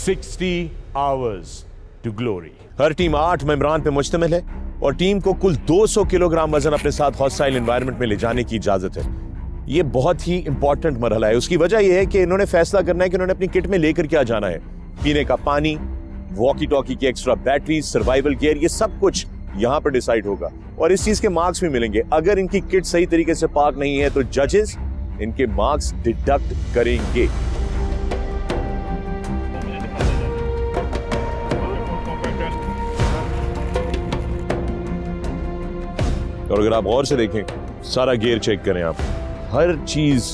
60 hours to glory। Her team 8 मेंबरान पे मुश्तमिल है और टीम को कुल 200 किलोग्राम वजन अपने साथ हॉस्टाइल एनवायरनमेंट में ले जाने की इजाजत है। ये बहुत ही इंपॉर्टेंट मरहला है। उसकी वजह यह है कि इन्होंने फैसला करना है कि उन्होंने अपनी किट में लेकर क्या जाना है। पीने का पानी, वॉकी टॉकी की एक्स्ट्रा बैटरी, सर्वाइवल गियर, ये सब कुछ यहां पर डिसाइड होगा और इस चीज के मार्क्स भी मिलेंगे। अगर इनकी किट सही तरीके से पार्क नहीं है तो जजेस इनके मार्क्स डिडक्ट करेंगे। और अगर आप गौर से देखें, सारा गियर चेक करें आप, हर चीज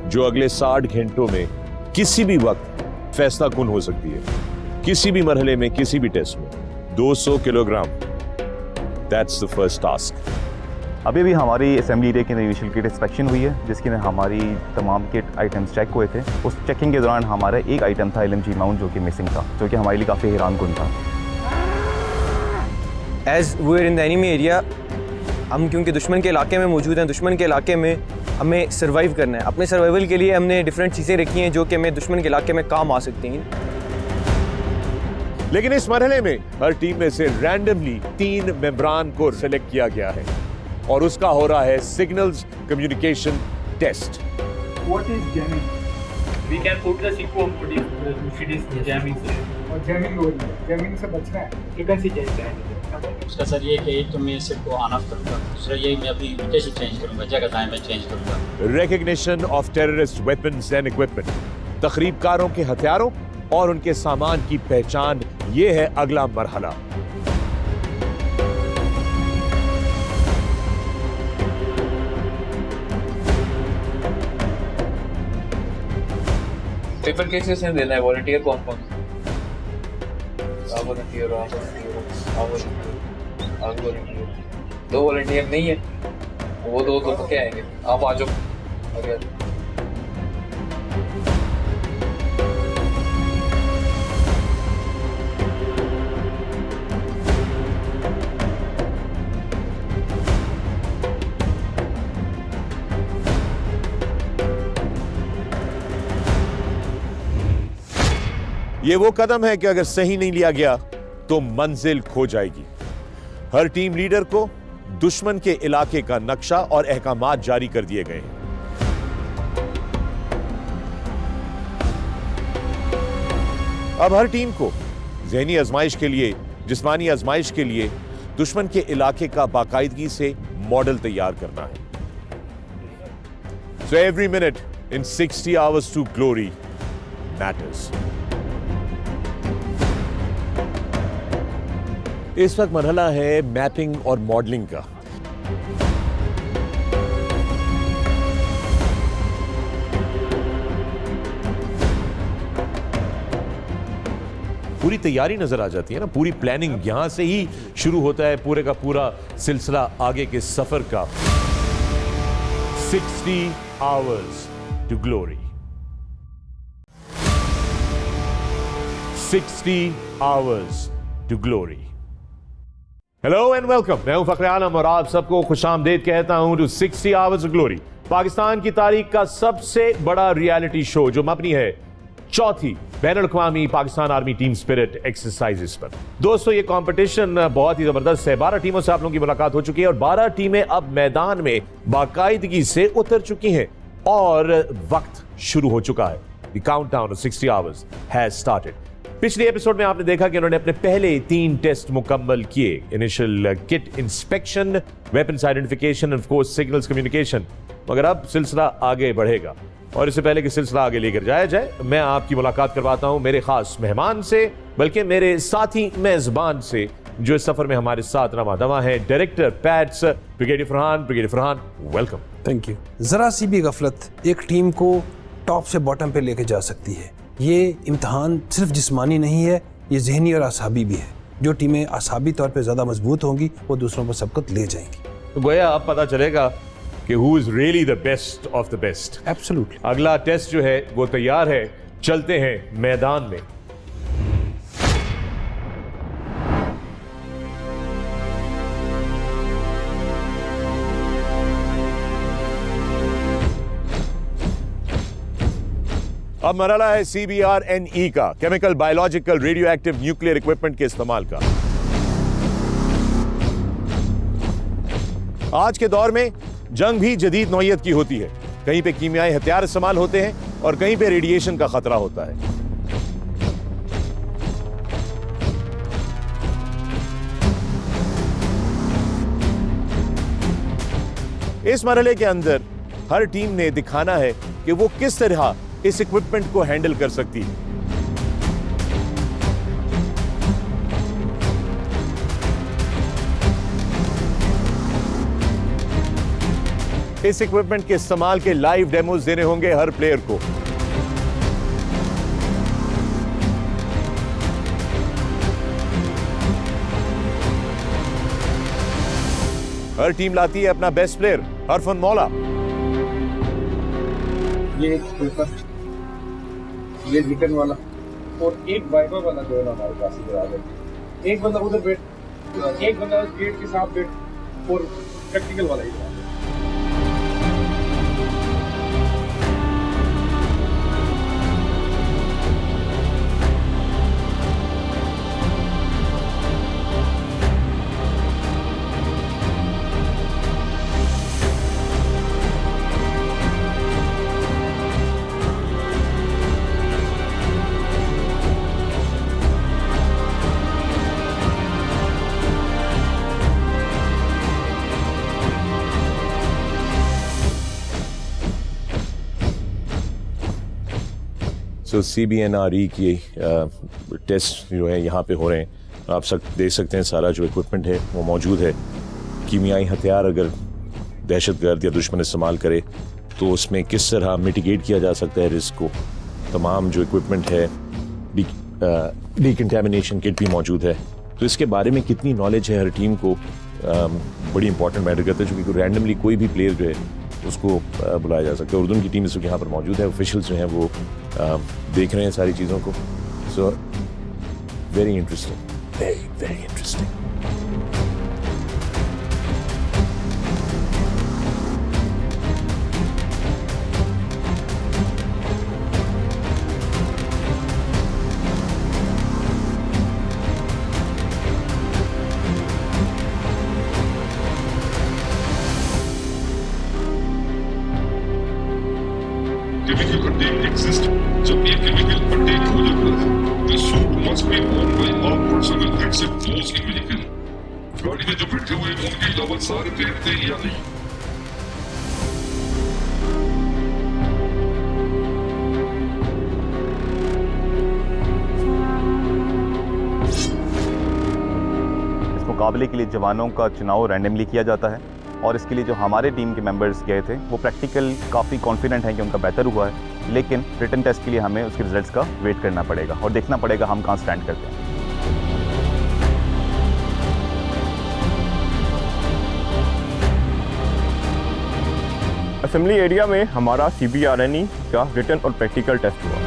जो अगले 60 घंटों में किसी भी वक्त फैसला कुन हो सकती है, किसी भी मरहले में, किसी भी टेस्ट में। 200 kilogram, that's the first task. अभी भी हमारी असेंबली एरिया की इनिशियल किट इंस्पेक्शन हुई है, जिसके में हमारी तमाम किट आइटम्स चेक हुए थे। उस चेकिंग के दौरान हमारा एक आइटम था LMG माउंट, जो कि मिसिंग था, जो कि हमारे लिए काफ़ी हैरान कुन था। As we are in the enemy area, हम क्योंकि दुश्मन के इलाके में मौजूद हैं, दुश्मन के इलाके में हमें सर्वाइव करना है। अपने सर्वाइवल के लिए हमने डिफरेंट चीज़ें रखी हैं जो कि हमें दुश्मन के इलाके में काम आ सकती हैं। लेकिन इस मरहले में हर टीम में से रैंडमली 3 मेंबरान को सिलेक्ट किया गया है और उसका हो रहा है signals communication test. What is jamming? We can put the sequence if it is jamming से। और jamming हो रही है, jamming से बचना है। Frequency change करेंगे। उसका सर ये कि एक तो मैं इसे को ऑन ऑफ करूँगा, दूसरा ये मैं अपनी लोकेशन चेंज करूँगा, जगह टाइम में चेंज करूँगा। Recognition of terrorist weapons and equipment, तखरीबकारों के हथियारों और उनके सामान की पहचान, ये है अगला मरहला। पेपर केसेस में देना है। वॉलंटियर कौन कौन? दो वॉलंटियर नहीं है, वो दो तो पक्के आएंगे। आप आ जाओ आगे। ये वो कदम है कि अगर सही नहीं लिया गया तो मंजिल खो जाएगी। हर टीम लीडर को दुश्मन के इलाके का नक्शा और अहकामात जारी कर दिए गए हैं। अब हर टीम को ज़हनी आजमाइश के लिए, जिस्मानी आजमाइश के लिए दुश्मन के इलाके का बाकायदगी से मॉडल तैयार करना है। So every minute in 60 hours to glory matters। इस वक्त मरहला है मैपिंग और मॉडलिंग का। पूरी तैयारी नजर आ जाती है ना, पूरी प्लानिंग यहां से ही शुरू होता है, पूरे का पूरा सिलसिला आगे के सफर का। 60 hours to glory। 60 hours to glory। Hello and welcome, मैं हूं फखर आलम और आप सबको खुशामदीद कहता हूं to 60 hours of glory, Pakistan की तारीख का सबसे बड़ा रियलिटी शो जो मबनी है चौथी बैनुल-अक़वामी Pakistan army team spirit exercises पर। दोस्तों, ये कंपटीशन बहुत ही जबरदस्त है। 12 टीमों से आप लोगों की मुलाकात हो चुकी है और 12 टीमें अब मैदान में बाकायदगी से उतर चुकी हैं और वक्त शुरू हो चुका है। The countdown of 60 hours has started. पिछले एपिसोड में आपने देखा कि उन्होंने अपने पहले 3 टेस्ट मुकम्मल किए, initial kit inspection, weapons identification, of course signals communication. मगर अब सिलसिला आगे बढ़ेगा और इससे पहले कि सिलसिला आगे लेकर जाया जाए, मैं आपकी मुलाकात करवाता हूं मेरे खास मेहमान से, बल्कि मेरे साथी मेजबान से, जो इस सफर में हमारे साथ रमादमा है, director pets brigadier Farhan. Brigadier Farhan, welcome. Thank you. जरा सी भी गफलत एक टीम को टॉप से बॉटम पे लेके जा सकती है। ये इम्तहान सिर्फ जिस्मानी नहीं है, ये ज़हनी और आसाबी भी है। जो टीमें आसाबी तौर पे ज़्यादा मजबूत होंगी वो दूसरों पर सबकत ले जाएंगी। तो गोया अब पता चलेगा कि who is really the best of the best. Absolutely. अगला टेस्ट जो है वो तैयार है, चलते हैं मैदान में। अब मरहला है CBRNE का, chemical biological radio active nuclear equipment के इस्तेमाल का। आज के दौर में जंग भी जदीद नौइयत की होती है। कहीं पे कीमियाई हथियार इस्तेमाल होते हैं और कहीं पे रेडिएशन का खतरा होता है। इस मरहले के अंदर हर टीम ने दिखाना है कि वो किस तरह इस इक्विपमेंट को हैंडल कर सकती है। इस इक्विपमेंट के इस्तेमाल के लाइव डेमोज देने होंगे हर प्लेयर को। हर टीम लाती है अपना बेस्ट प्लेयर हरफन मौला। ये एक पेपर, ये रिटर्न वाला और एक वाइपर वाला जो है ना हमारे पास इधर आ गया। एक बंदा उधर बैठ, एक बंदा गेट के साथ बैठ और प्रैक्टिकल वाला इधर आ गया। सो CBRNE की टेस्ट जो है यहाँ पे हो रहे हैं। आप सब देख सकते हैं सारा जो इक्विपमेंट है वो मौजूद है। कीमियाई हथियार अगर दहशतगर्द या दुश्मन इस्तेमाल करे तो उसमें किस तरह मिटिगेट किया जा सकता है रिस्क को। तमाम जो इक्विपमेंट है, डिकंटामिनेशन किट भी मौजूद है। तो इसके बारे में कितनी नॉलेज है हर टीम को बड़ी इंपॉर्टेंट मैटर करता है, क्योंकि रैंडमली कोई भी प्लेयर जो है उसको बुलाया जा सकता है। उर्दू की टीम इस वक्त यहाँ पर मौजूद है। ऑफिशियल्स जो हैं वो देख रहे हैं सारी चीज़ों को। So very interesting, very very interesting. Chemical contained exist. जब ये chemical contained हो जाता है, the suit must be worn by all personnel except those in vehicle. गाड़ी में जो बैठे हुए हैं उनके अलावा सारे पहनते हैं या नहीं? इस मुकाबले के लिए जवानों का चुनाव रैंडमली किया जाता है और इसके लिए जो हमारे टीम के मेंबर्स गए थे वो प्रैक्टिकल काफ़ी कॉन्फिडेंट हैं कि उनका बेहतर हुआ है, लेकिन रिटन टेस्ट के लिए हमें उसके रिजल्ट्स का वेट करना पड़ेगा और देखना पड़ेगा हम कहाँ स्टैंड करते हैं। असेंबली एरिया में हमारा CBRNE का रिटन और प्रैक्टिकल टेस्ट हुआ।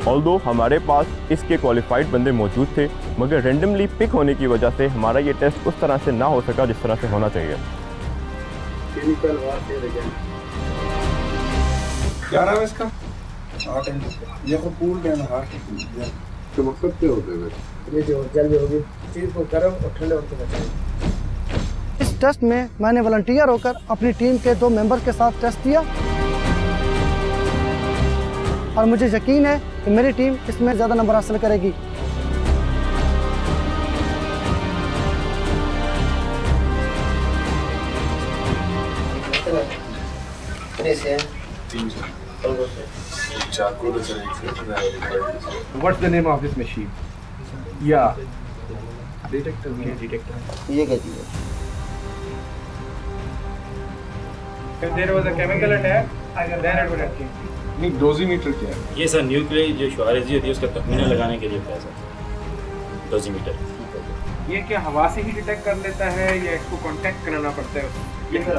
ऑल्दो हमारे पास इसके क्वालिफाइड बंदे मौजूद थे, मगर रेंडमली पिक होने की वजह से हमारा ये टेस्ट उस तरह से ना हो सका जिस तरह से होना चाहिए। क्या नाम है इसका? ये तो पूल देना हार्ट के मकसद क्या होते हैं? ये जो जल्दी होगी चीज़ को गर्म और ठंडे होकर बचाएंगे। इस टेस्ट में मैंने वॉलंटियर होकर अपनी टीम के 2 मेंबर के साथ टेस्ट दिया और मुझे यकीन है कि मेरी टीम इसमें ज़्यादा नंबर हासिल करेगी। What's the name of this machine? Yeah. Detector. ये क्या चीज़ है? If there was a chemical attack, then it would have changed. नहीं, डोजीमीटर क्या है? ये सर न्यूक्लियर जो शुआरेजी होती है उसका तखमीना लगाने के लिए होता है सर, डोजीमीटर। ये क्या हवा से ही डिटेक्ट कर लेता है या इसको कांटेक्ट कराना पड़ता है? ये सर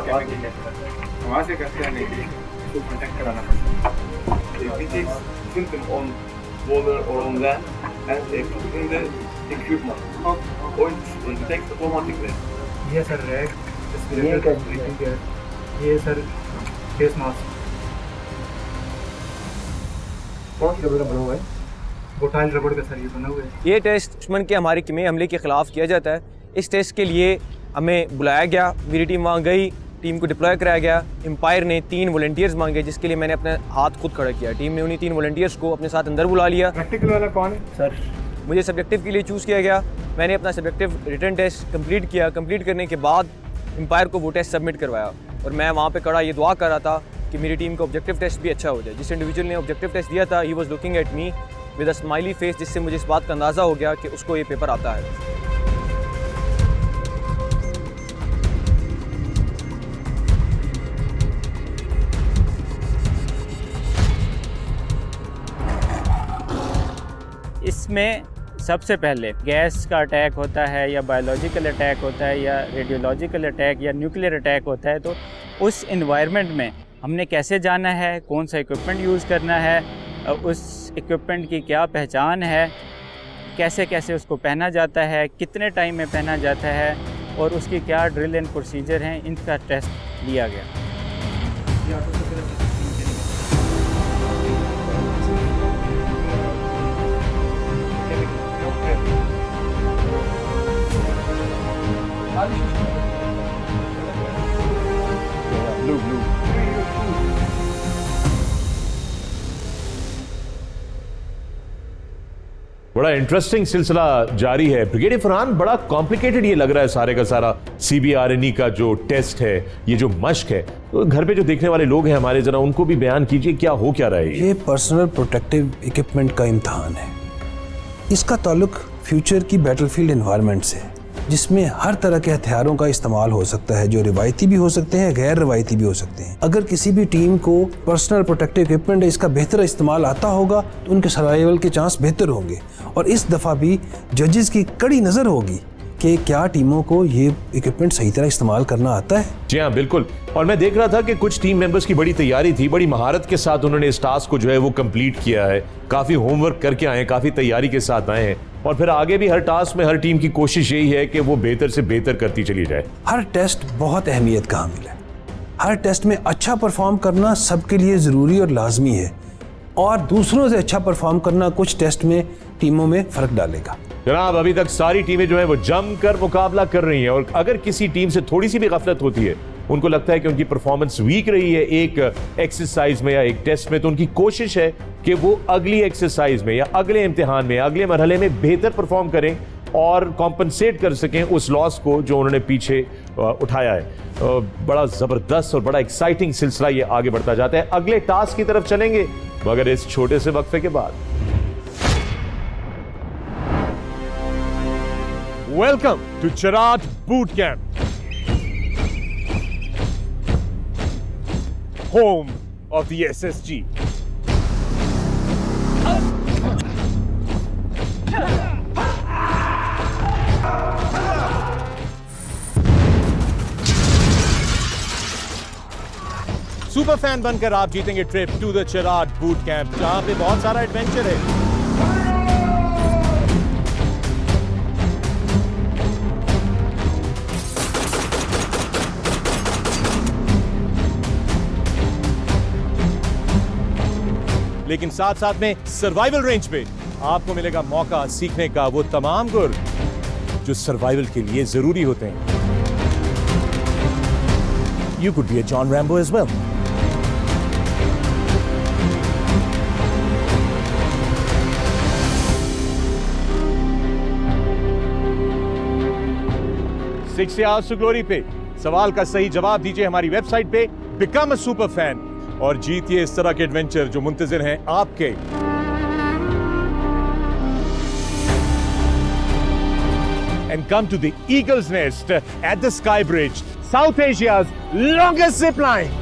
हवा से करते हैं, नहीं इसको कांटेक्ट कराना पड़ता है। If it is something on water or on land and they put in the equipment or it detects automatically. ये सर रेड ये सर फेस मास्क कौन सी रबड़ का बना हुआ है? वो टाइल रबड़ का सर ये बना हुआ है। ये टेस्ट दुश्मन के हमारे किमे हमले के ख़िलाफ़ किया जाता है। इस टेस्ट के लिए हमें बुलाया गया, मेरी टीम वहाँ गई, टीम को डिप्लॉय कराया गया। एम्पायर ने 3 वॉलंटियर्स मांगे, जिसके लिए मैंने अपने हाथ खुद खड़ा किया। टीम ने उन्हीं 3 वॉलंटियर्स को अपने साथ अंदर बुला लिया। प्रैक्टिकल वाला कौन है सर? मुझे सब्जेक्टिव के लिए चूज़ किया गया। मैंने अपना सब्जेक्टिव रिटन टेस्ट कंप्लीट किया। कंप्लीट करने के बाद एम्पायर को वो टेस्ट सबमिट करवाया और मैं वहाँ पे खड़ा ये दुआ कर रहा था कि मेरी टीम का ऑब्जेक्टिव टेस्ट भी अच्छा हो जाए। जिस इंडिविजुअल ने ऑब्जेक्टिव टेस्ट दिया था, he was looking at me with a smiley face, जिससे मुझे इस बात का अंदाज़ा हो गया कि उसको ये पेपर आता है। इसमें सबसे पहले गैस का अटैक होता है या बायोलॉजिकल अटैक होता है या रेडियोलॉजिकल अटैक या न्यूक्लियर अटैक होता है, तो उस इन्वायरमेंट में हमने कैसे जाना है, कौन सा इक्विपमेंट यूज़ करना है, उस इक्विपमेंट की क्या पहचान है, कैसे कैसे उसको पहना जाता है, कितने टाइम में पहना जाता है और उसकी क्या ड्रिल एंड प्रोसीजर हैं, इनका टेस्ट लिया गया। बड़ा इंटरेस्टिंग सिलसिला जारी है। ब्रिगेडियर फरहान, बड़ा कॉम्प्लिकेटेड ये लग रहा है सारे का सारा CBRNE का जो टेस्ट है, ये जो मश्क है। तो घर पे जो देखने वाले लोग हैं हमारे, जरा उनको भी बयान कीजिए क्या हो क्या रहा है। ये पर्सनल प्रोटेक्टिव इक्विपमेंट का इम्तहान है। इसका ताल्लुक फ्यूचर की बैटलफील्ड एनवायरनमेंट से है, जिसमें हर तरह के हथियारों का इस्तेमाल हो सकता है, जो रिवायती भी हो सकते हैं, गैर रिवायती भी हो सकते हैं। अगर किसी भी टीम को पर्सनल प्रोटेक्टिव इक्विपमेंट इसका बेहतर इस्तेमाल आता होगा तो उनके सर्वाइवल के चांस बेहतर होंगे। और इस दफ़ा भी जजेस की कड़ी नज़र होगी कि क्या टीमों को ये इक्विपमेंट सही तरह इस्तेमाल करना आता है। जी हाँ, बिल्कुल। और मैं देख रहा था कि कुछ टीम मेंबर्स की बड़ी तैयारी थी, बड़ी महारत के साथ उन्होंने इस टास्क को जो है वो कंप्लीट किया है। काफ़ी होमवर्क करके आए हैं, काफ़ी तैयारी के साथ आए हैं और फिर आगे भी हर टास्क में हर टीम की कोशिश यही है कि वो बेहतर से बेहतर करती चली जाए। हर टेस्ट बहुत अहमियत का हामिल है। हर टेस्ट में अच्छा परफॉर्म करना सबके लिए ज़रूरी और लाजमी है, और दूसरों से अच्छा परफॉर्म करना कुछ टेस्ट में टीमों में फ़र्क डालेगा। जनाब, अभी तक सारी टीमें जो है वो जमकर मुकाबला कर रही हैं और अगर किसी टीम से थोड़ी सी भी गफलत होती है, उनको लगता है कि उनकी परफॉर्मेंस वीक रही है एक एक्सरसाइज में या एक टेस्ट में, तो उनकी कोशिश है कि वो अगली एक्सरसाइज में या अगले इम्तिहान में, अगले मरहले में बेहतर परफॉर्म करें और कॉम्पनसेट कर सकें उस लॉस को जो उन्होंने पीछे उठाया है। बड़ा ज़बरदस्त और बड़ा एक्साइटिंग सिलसिला ये आगे बढ़ता जाता है। अगले टास्क की तरफ चलेंगे मगर इस छोटे से वक्फे के बाद। Welcome to Cherat boot camp, home of the SSG। Super fan बनकर आप जीतेंगे trip to the Cherat boot camp, जहां पे बहुत सारा एडवेंचर है। लेकिन साथ साथ में सर्वाइवल रेंज पे आपको मिलेगा मौका सीखने का वो तमाम गुर जो सर्वाइवल के लिए जरूरी होते हैं। You could be a John Rambo as well. Six Hours to Glory पे सवाल का सही जवाब दीजिए हमारी वेबसाइट पे बिकम अ सुपर फैन और जीतिए इस तरह के एडवेंचर जो मुंतजिर हैं आपके। And come to the Eagle's Nest at the Sky Bridge, South Asia's longest zip line.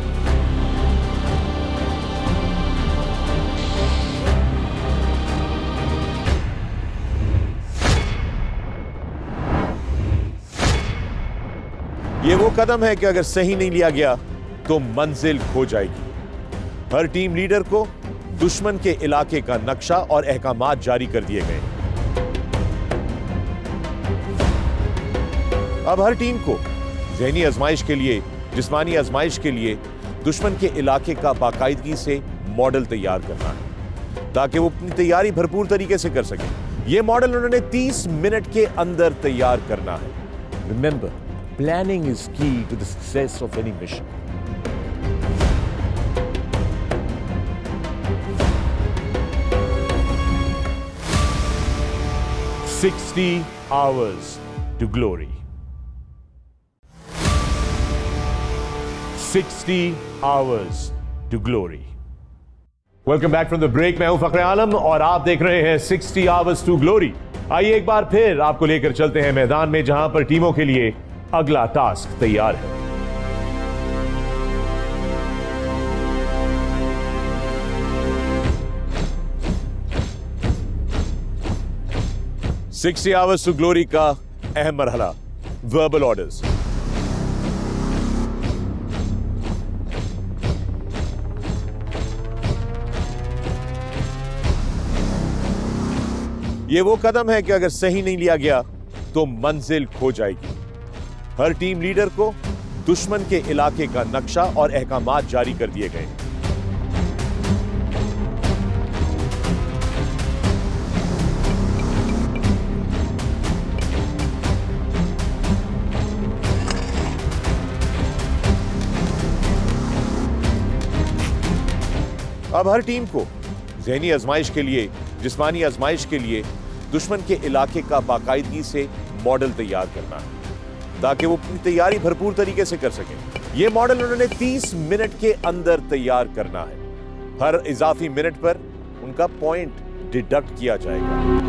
ये वो कदम है कि अगर सही नहीं लिया गया तो मंजिल खो जाएगी। हर टीम लीडर को दुश्मन के इलाके का नक्शा और अहकामात जारी कर दिए गए। अब हर टीम को ज़हनी आजमाइश के लिए, जिस्मानी आजमाइश के लिए दुश्मन के इलाके का बाकायदगी से मॉडल तैयार करना है। ताकि वो अपनी तैयारी भरपूर तरीके से कर सके। ये मॉडल उन्होंने 30 मिनट के अंदर तैयार करना है। Remember, planning is key to the success of any mission. "60 hours to glory." 60 hours to glory. Welcome back from the break. मैं हूं फखरे आलम और आप देख रहे हैं 60 hours to glory। आइए एक बार फिर आपको लेकर चलते हैं मैदान में, जहां पर टीमों के लिए अगला टास्क तैयार है। "60 hours to glory" का अहम मरहला, वर्बल ऑर्डर्स। ये वो कदम है कि अगर सही नहीं लिया गया तो मंजिल खो जाएगी। हर टीम लीडर को दुश्मन के इलाके का नक्शा और अहकामात जारी कर दिए गए। अब हर टीम को ज़हनी आजमाइश के लिए, जिस्मानी आजमाइश के लिए दुश्मन के इलाके का बाकायदगी से मॉडल तैयार करना है, ताकि वो अपनी तैयारी भरपूर तरीके से कर सकें। ये मॉडल उन्होंने 30 मिनट के अंदर तैयार करना है। हर इजाफी मिनट पर उनका पॉइंट डिडक्ट किया जाएगा।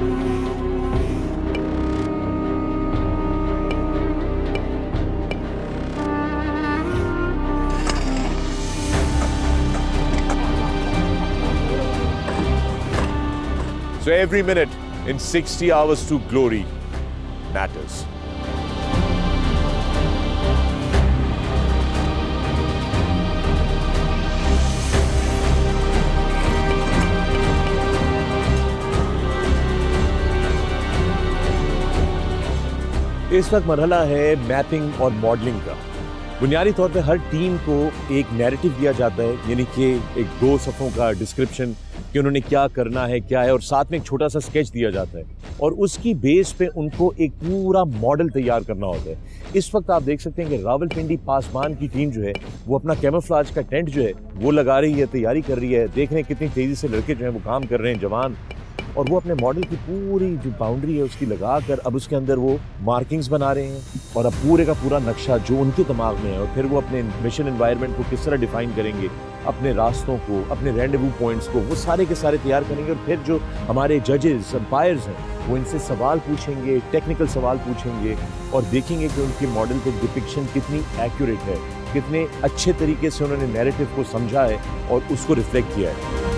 So every minute in 60 hours to glory matters. इस वक्त मरहला है मैपिंग और मॉडलिंग का। बुनियादी तौर पे हर टीम को एक नैरेटिव दिया जाता है, यानी कि एक 2 सफ़ों का डिस्क्रिप्शन कि उन्होंने क्या करना है, क्या है, और साथ में एक छोटा सा स्केच दिया जाता है और उसकी बेस पे उनको एक पूरा मॉडल तैयार करना होता है। इस वक्त आप देख सकते हैं कि रावलपिंडी पासबान की टीम जो है वो अपना कैमोफ्लेज का टेंट जो है वो लगा रही है, तैयारी कर रही है। देख रहे हैं कितनी तेज़ी से लड़के जो हैं वो काम कर रहे हैं, जवान, और वो अपने मॉडल की पूरी जो बाउंड्री है उसकी लगा कर अब उसके अंदर वो मार्किंग्स बना रहे हैं और अब पूरे का पूरा नक्शा जो उनके दिमाग में है, और फिर वो अपने मिशन एनवायरनमेंट को किस तरह डिफाइन करेंगे, अपने रास्तों को, अपने रेंडेवू पॉइंट्स को, वो सारे के सारे तैयार करेंगे। और फिर जो हमारे जजेस, अंपायर्स हैं, वो इनसे सवाल पूछेंगे, टेक्निकल सवाल पूछेंगे और देखेंगे कि उनके मॉडल की डिपिक्शन कितनी एक्यूरेट है, कितने अच्छे तरीके से उन्होंने नैरेटिव को समझा है और उसको रिफ्लेक्ट किया है।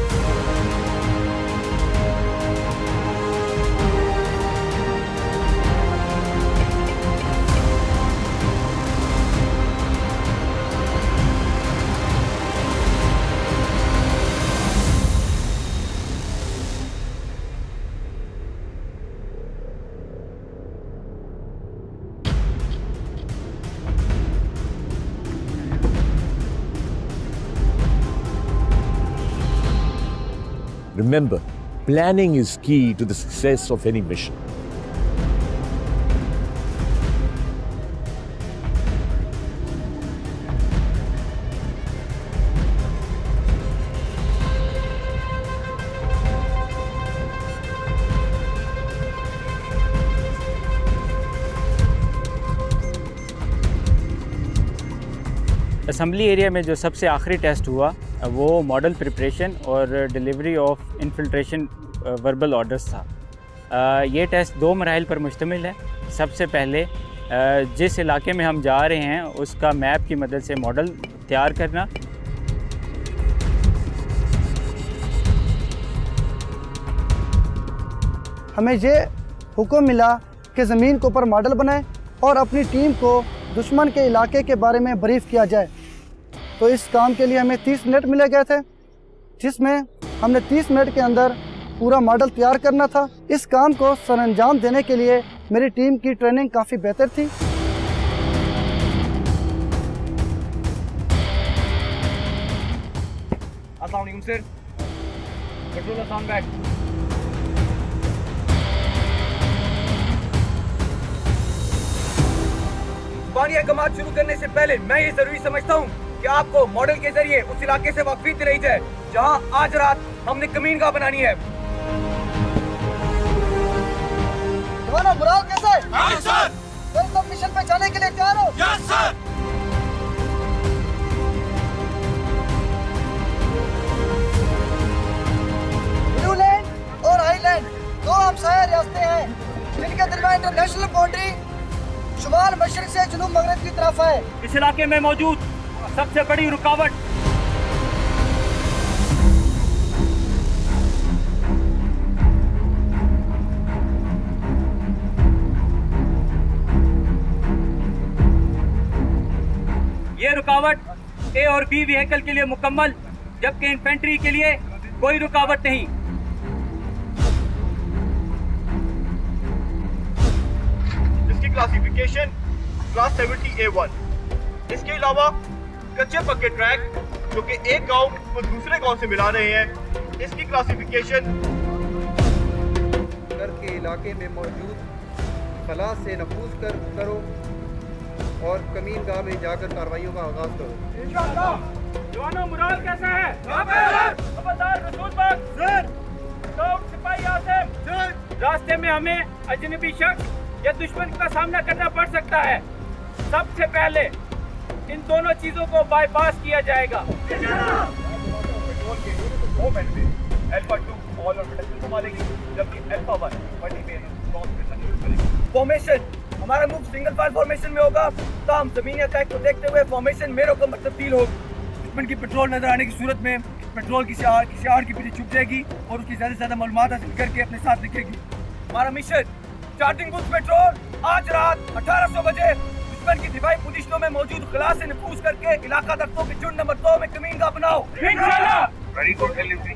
Remember, planning is key to the success of any mission. Assembly area में जो सबसे आखिरी टेस्ट हुआ वो मॉडल प्रिपरेशन और delivery of infiltration verbal orders था। ये टेस्ट 2 मराहिल पर मुश्तमिल है। सबसे पहले जिस इलाके में हम जा रहे हैं उसका मैप की मदद से मॉडल तैयार करना, हमें ये हुक्म मिला कि ज़मीन के ऊपर मॉडल बनाएं और अपनी टीम को दुश्मन के इलाके के बारे में ब्रीफ किया जाए। तो इस काम के लिए हमें 30 मिनट मिले गए थे, जिसमें हमने 30 मिनट के अंदर पूरा मॉडल तैयार करना था। इस काम को सरअंजाम देने के लिए मेरी टीम की ट्रेनिंग काफ़ी बेहतर थी। अस्सलाम वालेकुम सर। Patrollers on back. जुबानी अहकामात शुरू करने से पहले मैं ये जरूरी समझता हूँ कि आपको मॉडल के जरिए उस इलाके से वाकफियत दिलाई जाए जहाँ आज रात हमने कमीनगाह बनानी है। जवानों, मुराल कैसे? हाँ सर। तुम मिशन पे जाने के लिए तैयार हो? Yes sir. ब्लू लैंड और आइलैंड दो हमसाया रियासतें हैं जिनके दरमियान इंटरनेशनल बाउंड्री शुमाल मशरक से जुनूब मगरब की तरफ है। इस इलाके में मौजूद सबसे बड़ी रुकावट ये रुकावट ए और बी व्हीकल के लिए मुकम्मल, जबकि इन्फेंट्री के लिए कोई रुकावट नहीं। इसकी क्लासिफिकेशन क्लास 70A1। इसके अलावा कच्चे पक्के ट्रैक जो कि एक गांव को दूसरे गांव से मिला रहे हैं, इसकी क्लासिफिकेशन घर के इलाके में मौजूद खला से नफूज करो और कमीनगाह में जाकर कार्रवाइयों का आगाज करो। जवानों, मुराल कैसा है? खबरदार रसूल बाग सर। स्काउट सिपाही आसिम सर। रास्ते में हमें अजनबी शख्स या दुश्मन का सामना करना पड़ सकता है। सबसे पहले इन दोनों चीजों को बाईपास किया जाएगा। फॉर्मेशन, हमारा मूव सिंगल फायर फॉर्मेशन में होगा, तो हम जमीनी अटैक को देखते हुए फॉर्मेशन में तब्दील होगी। दुश्मन की पेट्रोल नजर आने की सूरत में पेट्रोल की शियार की पीछे छुप जाएगी और उसकी ज्यादा से ज्यादा मालूमात हासिल करके अपने साथ रखेगी। हमारा मिशन चार्जिंग बूथ पेट्रोल आज रात 1800 बजे दुश्मन की दिफाई पोजीशनों में मौजूद खला से नफूज करके इलाका दफ्तरों के झुंड नंबर 2 में कमीनगाह बनाओ। इंशाल्लाह। Ready for delivery.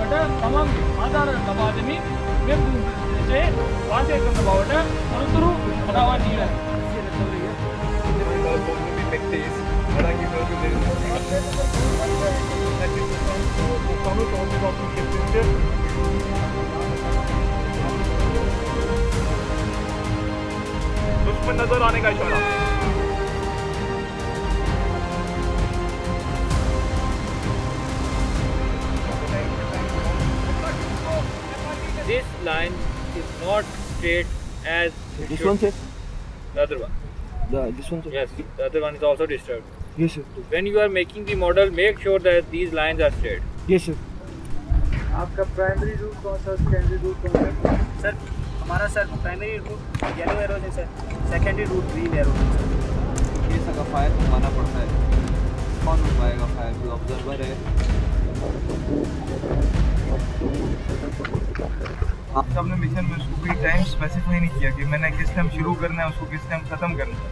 order tamam ආධාර ලබා දෙමින් මෙම් දුන්නේ වාසය කරන බවට අනුතුරු පදාවන් දීලා. दुश्मन नजर आने का इशारा। This line is not straight as This one, sir? the other one. This one, sir? Yes, the other one is also disturbed. Yes, sir. When you are making the model, make sure that these lines are straight. Yes, sir. आपका primary route कौन सा, secondary route कौन सा? Sir हमारा sir primary route yellow arrow है sir, secondary route green arrow है sir. ये सका फायर घुमाना पड़ता है, कौन घुमाएगा फायर? जो ऑब्जर्वर है। आप सबने मिशन में उसको कोई टाइम स्पेसिफाई नहीं किया कि मैंने किस टाइम शुरू करना है, उसको किस टाइम खत्म करना है।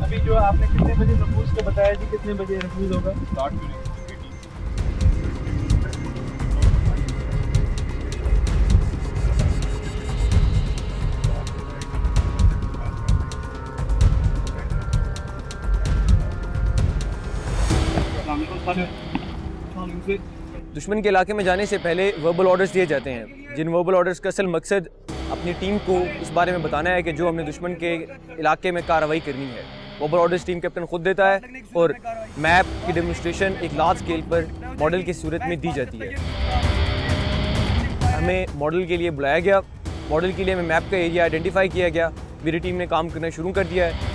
अभी जो आपने कितने बजे नफूज का बताया जी, कितने बजे नफूज होगा? स्टार्ट करें। दुश्मन के इलाके में जाने से पहले वर्बल ऑर्डर्स दिए जाते हैं, जिन वर्बल ऑर्डर्स का असल मकसद अपनी टीम को इस बारे में बताना है कि जो हमने दुश्मन के इलाके में कार्रवाई करनी है। वर्बल ऑर्डर्स टीम कैप्टन खुद देता है और मैप की डेमोन्स्ट्रेशन एक लार्ज स्केल पर मॉडल की सूरत में दी जाती है। हमें मॉडल के लिए बुलाया गया, मॉडल के लिए हमें मैप का एरिया आइडेंटिफाई किया गया। मेरी टीम ने काम करना शुरू कर दिया है।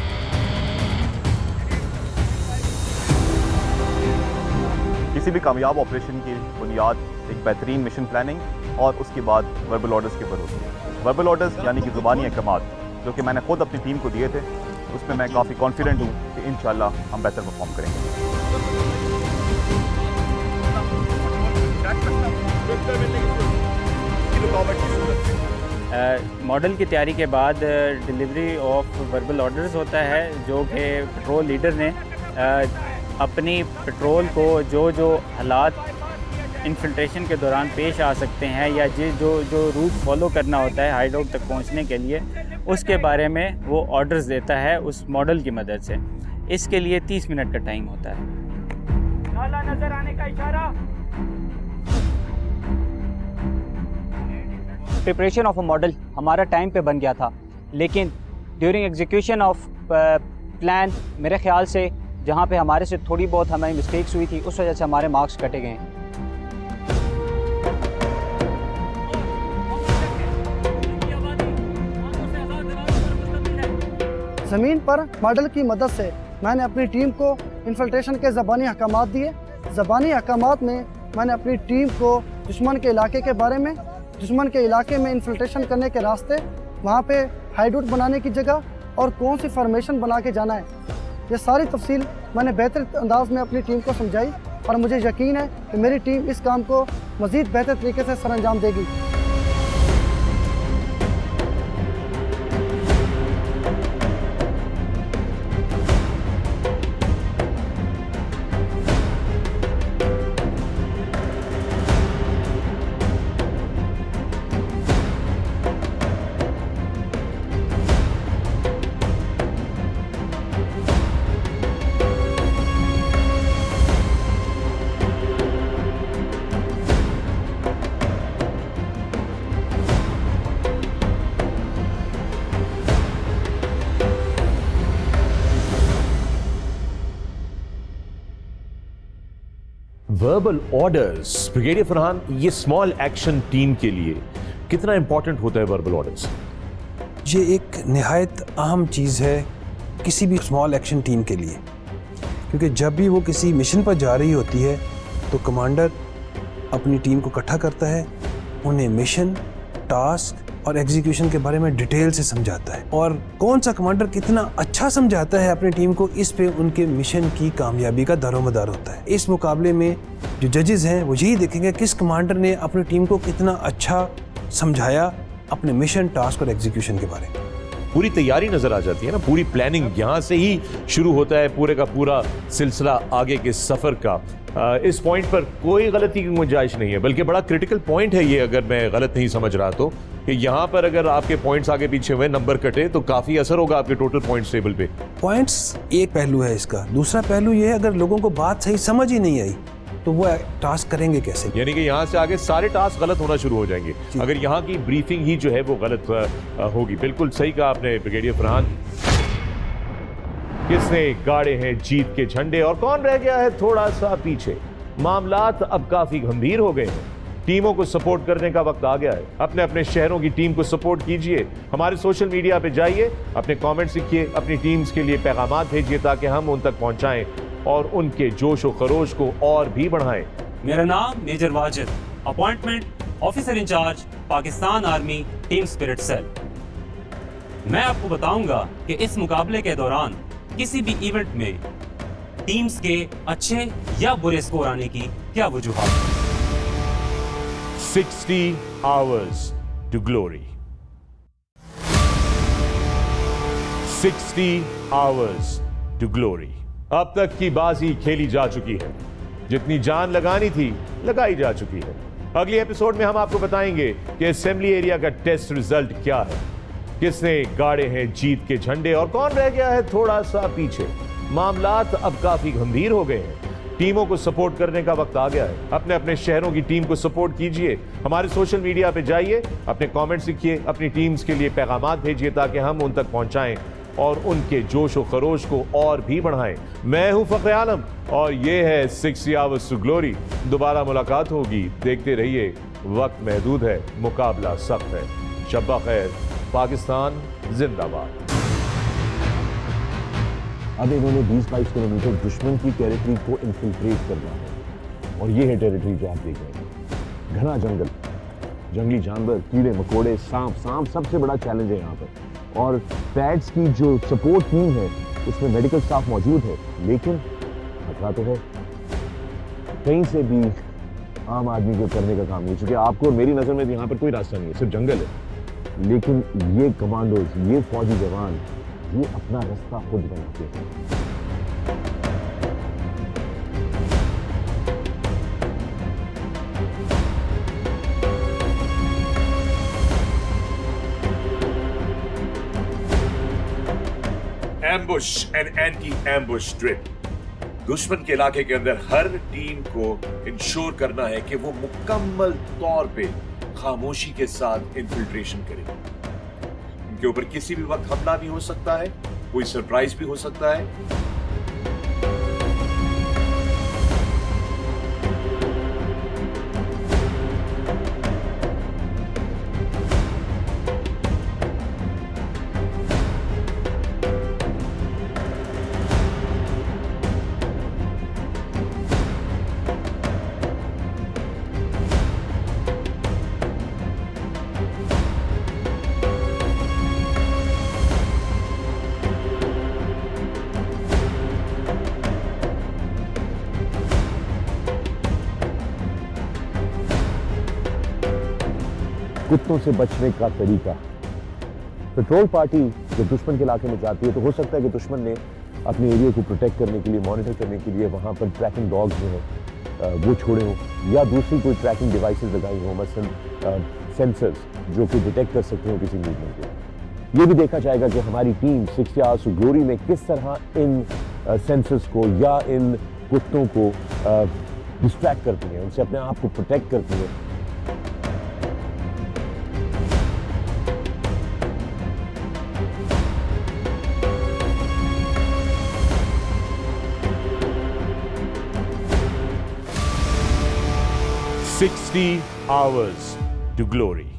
किसी भी कामयाब ऑपरेशन की बुनियाद एक बेहतरीन मिशन प्लानिंग और उसके बाद वर्बल ऑर्डर्स के ऊपर होती है। वर्बल ऑर्डर्स यानी कि ज़ुबानी अहकामात जो कि मैंने खुद अपनी टीम को दिए थे, उसमें मैं काफ़ी कॉन्फिडेंट हूँ कि इंशाल्लाह हम बेहतर परफॉर्म करेंगे। मॉडल की तैयारी के बाद डिलीवरी ऑफ वर्बल ऑर्डर्स होता है, जो कि पेट्रोल लीडर ने अपनी पेट्रोल को जो हालात इन्फिल्ट्रेशन के दौरान पेश आ सकते हैं या जो रूट फॉलो करना होता है हाइडआउट तक पहुंचने के लिए, उसके बारे में वो ऑर्डर्स देता है उस मॉडल की मदद से। इसके लिए 30 मिनट का टाइम होता है। नाला नजर आने का इशारा। प्रिपरेशन ऑफ अ मॉडल हमारा टाइम पे बन गया था, लेकिन ड्यूरिंग एग्जीक्यूशन ऑफ प्लान मेरे ख्याल से जहाँ पे हमारे से थोड़ी बहुत हमारी मिस्टेक्स हुई थी, उस वजह से हमारे मार्क्स कटे गए हैं। ज़मीन पर मॉडल की मदद से मैंने अपनी टीम को इन्फिल्ट्रेशन के ज़बानी अहकामात दिए। ज़बानी अहकामात में मैंने अपनी टीम को दुश्मन के इलाके के बारे में, दुश्मन के इलाके में इन्फिल्ट्रेशन करने के रास्ते, वहाँ पे हाइडआउट बनाने की जगह और कौन सी फॉर्मेशन बना के जाना है, ये सारी तफसील मैंने बेहतर अंदाज में अपनी टीम को समझाई और मुझे यकीन है कि मेरी टीम इस काम को मज़ीद बेहतर तरीके से सरअंजाम देगी। वर्बल ऑर्डर्स, ब्रिगेडियर फरहान, ये स्मॉल एक्शन टीम के लिए कितना इंपॉर्टेंट होता है वर्बल ऑर्डर्स? ये एक निहायत अहम चीज़ है किसी भी स्मॉल एक्शन टीम के लिए, क्योंकि जब भी वो किसी मिशन पर जा रही होती है तो कमांडर अपनी टीम को इकट्ठा करता है, उन्हें मिशन, टास्क और एग्जीक्यूशन के बारे में डिटेल से समझाता है, और कौन सा कमांडर कितना अच्छा समझाता है अपनी टीम को, इस पे उनके मिशन की कामयाबी का दारोमदार होता है। इस मुकाबले में जो जजेस हैं वो यही देखेंगे किस कमांडर ने अपनी टीम को कितना अच्छा समझाया अपने मिशन, टास्क और एग्जीक्यूशन के बारे में। पूरी तैयारी नजर आ जाती है ना, पूरी प्लानिंग यहाँ से ही शुरू होता है, पूरे का पूरा सिलसिला आगे के सफर का। इस पॉइंट पर कोई गलती की गुंजाइश नहीं है, बल्कि बड़ा क्रिटिकल पॉइंट है ये, अगर मैं गलत नहीं समझ रहा तो, कि यहाँ पर अगर आपके पॉइंट्स आगे पीछे हुए, नंबर कटे, तो काफी असर होगा आपके टोटल पॉइंट्स टेबल पे। पॉइंट्स एक पहलू है इसका, दूसरा पहलू ये है अगर लोगों को बात सही समझ ही नहीं आई तो वो टास्क करेंगे कैसे? यानी कि यहाँ से आगे सारे टास्क गलत होना शुरू हो जाएंगे अगर यहाँ की ब्रीफिंग ही जो है वो गलत होगी। बिल्कुल सही कहा आपने ब्रिगेडियर फरहान। किसने गाड़े हैं जीत के झंडे और कौन रह गया है थोड़ा सा पीछे? मामलात अब काफी गंभीर हो गए हैं, टीमों को सपोर्ट करने का वक्त आ गया है। अपने अपने शहरों की टीम को सपोर्ट कीजिए, हमारे सोशल मीडिया पे जाइए, अपने कमेंट्स लिखिए, अपनी टीम्स के लिए पैगामात भेजिए ताकि हम उन तक पहुंचाएं और उनके जोश व खरोश को और भी बढ़ाएं। मेरा नाम major Wajid, appointment officer incharge Pakistan army team spirit cell. मैं आपको बताऊंगा कि इस मुकाबले के दौरान किसी भी इवेंट में टीम्स के अच्छे या बुरे स्कोर आने की क्या वजूहात हैं। 60 hours to glory. 60 hours to glory. अब तक की बाजी खेली जा चुकी है, जितनी जान लगानी थी लगाई जा चुकी है। अगले एपिसोड में हम आपको बताएंगे कि असेंबली एरिया का टेस्ट रिजल्ट क्या है, किसने गाड़े हैं जीत के झंडे और कौन रह गया है थोड़ा सा पीछे। मामलात अब काफी गंभीर हो गए हैं, टीमों को सपोर्ट करने का वक्त आ गया है। अपने अपने शहरों की टीम को सपोर्ट कीजिए, हमारे सोशल मीडिया पे जाइए, अपने कमेंट्स लिखिए, अपनी टीम्स के लिए पैगामात भेजिए ताकि हम उन तक पहुंचाएं और उनके जोश व खरोश को और भी बढ़ाएं। मैं हूं फखरे आलम और ये है 60 Hours to Glory। दोबारा मुलाकात होगी, देखते रहिए, वक्त महदूद है, मुकाबला सख्त है। शब्बा खैर, पाकिस्तान जिंदाबाद। अब इन्होंने 20-22 किलोमीटर दुश्मन की टेरिटरी को इन्फिल्ट्रेट करना है, और ये है टेरिटरी जो आप देख रहे हैं। घना जंगल, जंगली जानवर, कीड़े मकोड़े, सांप सबसे बड़ा चैलेंज है यहाँ पर। और पैड्स की जो सपोर्ट टीम है उसमें मेडिकल स्टाफ मौजूद है, लेकिन खतरा तो है, कहीं से भी आम आदमी को करने का काम नहीं, क्योंकि आपको और मेरी नज़र में यहाँ पर कोई रास्ता नहीं है, सिर्फ जंगल है। लेकिन ये कमांडोज, ये फौजी जवान, ये अपना रास्ता खुद बनाते हैं। Ambush and anti ambush drill. दुश्मन के इलाके के अंदर हर टीम को इंश्योर करना है कि वो मुकम्मल तौर पे खामोशी के साथ इन्फिल्ट्रेशन करे। उनके ऊपर किसी भी वक्त हमला भी हो सकता है, कोई सरप्राइज भी हो सकता है। कुत्तों से बचने का तरीका। पेट्रोल पार्टी जब दुश्मन के इलाके में जाती है तो हो सकता है कि दुश्मन ने अपने एरिया को प्रोटेक्ट करने के लिए, मॉनिटर करने के लिए वहाँ पर ट्रैकिंग डॉग्स जो हैं वो छोड़े हों, या दूसरी कोई ट्रैकिंग डिवाइसेस लगाई हों, मसलन सेंसर्स जो कि डिटेक्ट कर सकते हो किसी मूवमेंट को। ये भी देखा जाएगा कि हमारी टीम 60 आवर्स टू ग्लोरी में किस तरह इन सेंसर्स को या इन कुत्तों को डिस्ट्रैक्ट करती हैं, उनसे अपने आप को प्रोटेक्ट करती हैं। $60 hours to glory.